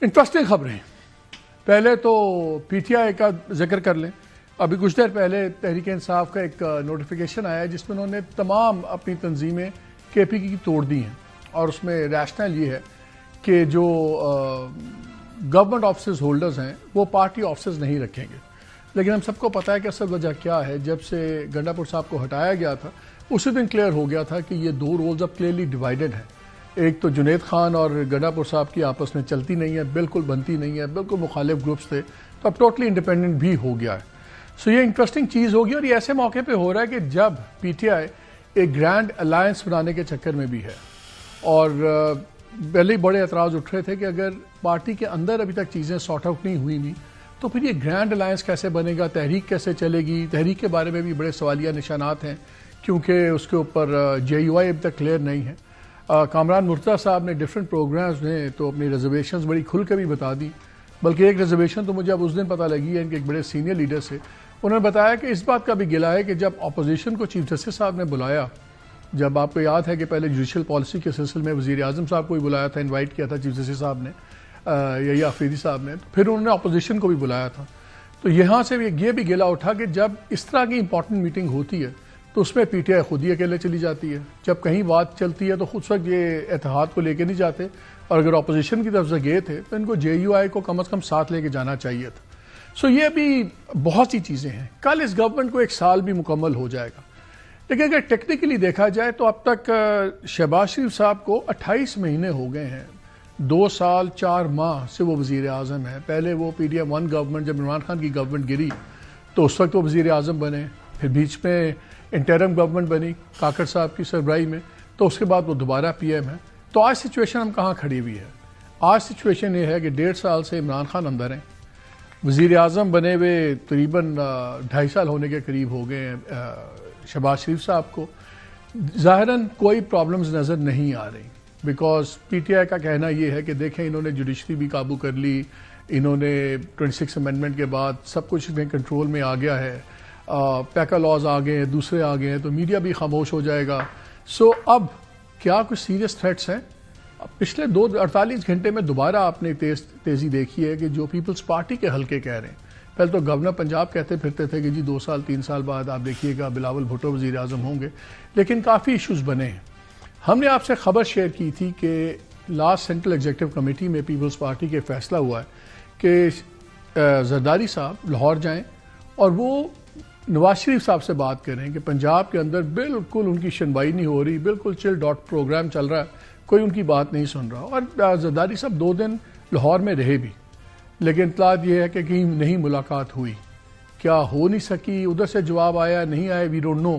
Interesting خبریں. پہلے تو پی ٹی آئی کا ذکر کر لیں. ابھی کچھ دیر پہلے تحریک انصاف کا ایک نوٹیفیکیشن آیا ہے جس میں انہوں نے تمام اپنی تنظیمیں کے پی کی توڑ دی ہیں، اور اس میں ریشنل یہ ہے کہ جو گورنمنٹ آفیسز ہولڈرز ہیں وہ پارٹی آفیسز نہیں رکھیں گے. لیکن ہم سب کو پتہ ہے کہ اصل وجہ کیا ہے. جب سے گنڈا پور صاحب کو ہٹایا گیا تھا اسی دن کلیئر ہو گیا تھا کہ یہ دو رولز اب کلیئرلی ڈیوائیڈڈ ہیں. ایک تو جنید خان اور گنڈا پور صاحب کی آپس میں چلتی نہیں ہے، بالکل بنتی نہیں ہے، بالکل مخالف گروپس تھے، تو اب ٹوٹلی انڈیپینڈنٹ بھی ہو گیا ہے. سو یہ انٹرسٹنگ چیز ہوگی، اور یہ ایسے موقع پہ ہو رہا ہے کہ جب پی ٹی آئی ایک گرینڈ الائنس بنانے کے چکر میں بھی ہے. اور پہلے بڑے اعتراض اٹھ رہے تھے کہ اگر پارٹی کے اندر ابھی تک چیزیں سارٹ آؤٹ نہیں ہوئی تو پھر یہ گرینڈ الائنس کیسے بنے گا، تحریک کیسے چلے گی. تحریک کے بارے میں بھی بڑے سوالیہ نشانات ہیں کیونکہ اس کے اوپر جے یو آئی ابھی تک کلیئر نہیں ہے. کامران مرتضیٰ صاحب نے ڈیفرنٹ پروگرامز میں تو اپنی ریزرویشنز بڑی کھل کے بھی بتا دی. بلکہ ایک ریزرویشن تو مجھے اب اس دن پتہ لگی ہے ان کے ایک بڑے سینئر لیڈر سے. انہوں نے بتایا کہ اس بات کا بھی گلا ہے کہ جب اپوزیشن کو چیف جسٹس صاحب نے بلایا، جب آپ کو یاد ہے کہ پہلے جوڈیشل پالیسی کے سلسلے میں وزیر اعظم صاحب کو بھی بلایا تھا، انوائٹ کیا تھا چیف جسٹس صاحب نے یا آفریدی صاحب نے، پھر انہوں نے اپوزیشن کو بھی بلایا تھا. تو یہاں سے یہ بھی گلا اٹھا کہ جب اس طرح کی امپورٹنٹ میٹنگ ہوتی ہے تو اس میں پی ٹی آئی خود ہی اکیلے چلی جاتی ہے. جب کہیں بات چلتی ہے تو خود وقت یہ اتحاد کو لے کے نہیں جاتے، اور اگر اپوزیشن کی طرف سے گئے تھے تو ان کو جے یو آئی کو کم از کم ساتھ لے کے جانا چاہیے تھا. سو یہ بھی بہت سی چیزیں ہیں. کل اس گورنمنٹ کو ایک سال بھی مکمل ہو جائے گا، لیکن اگر ٹیکنیکلی دیکھا جائے تو اب تک شہباز شریف صاحب کو 28 مہینے ہو گئے ہیں. 2 سال 4 ماہ سے وہ وزیر اعظم ہیں. پہلے وہ پی ڈی ایم 1 گورنمنٹ، جب عمران خان کی گورنمنٹ گری تو اس وقت وہ وزیر اعظم بنے، پھر بیچ میں انٹرم گورنمنٹ بنی کاکڑ صاحب کی سربراہی میں، تو اس کے بعد وہ دوبارہ پی ایم ہے. تو آج سچویشن ہم کہاں کھڑی ہوئی ہے؟ آج سچویشن یہ ہے کہ 1.5 سال سے عمران خان اندر ہیں. وزیر اعظم بنے ہوئے تقریباً 2.5 سال ہونے کے قریب ہو گئے ہیں شہباز شریف صاحب کو. ظاہراً کوئی پرابلمز نظر نہیں آ رہی، بیکاز پی ٹی آئی کا کہنا یہ ہے کہ دیکھیں انہوں نے جوڈیشری بھی قابو کر لی، انہوں نے 26 امینڈمنٹ کے بعد سب کچھ میں کنٹرول میں آ گیا ہے، پیکا لاز آ گئے ہیں، دوسرے آ گئے ہیں، تو میڈیا بھی خاموش ہو جائے گا. سو اب کیا کچھ سیریس تھریٹس ہیں؟ پچھلے 48 گھنٹے میں دوبارہ آپ نے تیزی دیکھی ہے کہ جو پیپلز پارٹی کے حلقے کہہ رہے ہیں. پہلے تو گورنر پنجاب کہتے پھرتے تھے کہ جی 2 سال 3 سال بعد آپ دیکھیے گا بلاول بھٹو وزیر اعظم ہوں گے، لیکن کافی ایشوز بنے ہیں. ہم نے آپ سے خبر شیئر کی تھی کہ لاسٹ سینٹرل ایگزیکٹو کمیٹی میں پیپلز پارٹی کے فیصلہ ہوا ہے کہ زرداری صاحب لاہور جائیں اور وہ نواز شریف صاحب سے بات کریں کہ پنجاب کے اندر بالکل ان کی شنوائی نہیں ہو رہی، بالکل چل ڈاٹ پروگرام چل رہا ہے، کوئی ان کی بات نہیں سن رہا. اور زرداری صاحب 2 دن لاہور میں رہے بھی، لیکن اطلاعات یہ ہے کہ کہیں نہیں ملاقات ہوئی. کیا ہو نہیں سکی، ادھر سے جواب آیا نہیں آیا، وی ڈونٹ نو.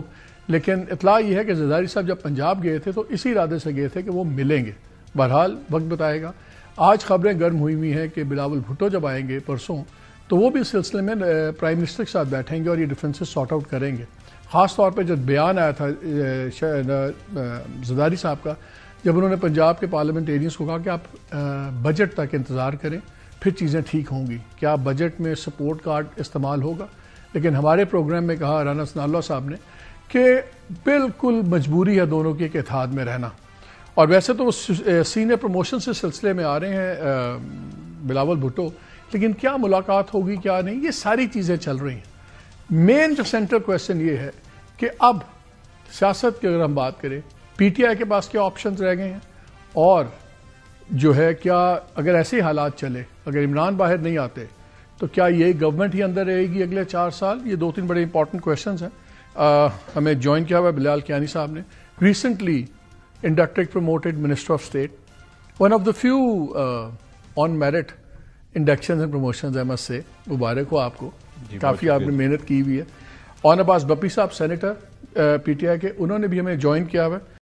لیکن اطلاع یہ ہے کہ زرداری صاحب جب پنجاب گئے تھے تو اسی ارادے سے گئے تھے کہ وہ ملیں گے. بہرحال وقت بتائے گا. آج خبریں گرم ہوئی ہیں کہ بلاول بھٹو جب آئیں گے پرسوں تو وہ بھی اس سلسلے میں پرائم منسٹر کے ساتھ بیٹھیں گے اور یہ ڈیفرنسز سارٹ آؤٹ کریں گے. خاص طور پہ جب بیان آیا تھا زرداری صاحب کا، جب انہوں نے پنجاب کے پارلیمنٹیرینز کو کہا کہ آپ بجٹ تک انتظار کریں پھر چیزیں ٹھیک ہوں گی، کیا بجٹ میں سپورٹ کارڈ استعمال ہوگا. لیکن ہمارے پروگرام میں کہا رانا ثناء اللہ صاحب نے کہ بالکل مجبوری ہے دونوں کی ایک اتحاد میں رہنا. اور ویسے تو وہ سینئر پروموشن سے سلسلے میں آ رہے ہیں بلاول بھٹو، لیکن کیا ملاقات ہوگی کیا نہیں، یہ ساری چیزیں چل رہی ہیں. مین جو سینٹرل کویسچن یہ ہے کہ اب سیاست کی اگر ہم بات کریں، پی ٹی آئی کے پاس کیا آپشنز رہ گئے ہیں، اور جو ہے کیا اگر ایسے حالات چلے، اگر عمران باہر نہیں آتے تو کیا یہ گورنمنٹ ہی اندر رہے گی اگلے 4 سال. یہ 2-3 بڑے امپورٹنٹ کویسچنز ہیں. ہمیں جوائن کیا ہوا ہے بلال کیانی صاحب نے، recently inducted promoted minister of state, one of the few on merit inductions and promotions. Ahmad سے مبارک ہو آپ کو، کافی آپ نے محنت کی ہوئی ہے. اون عباس بپی صاحب سینیٹر پی ٹی آئی کے، انہوں نے بھی ہمیں جوائن کیا ہوا ہے.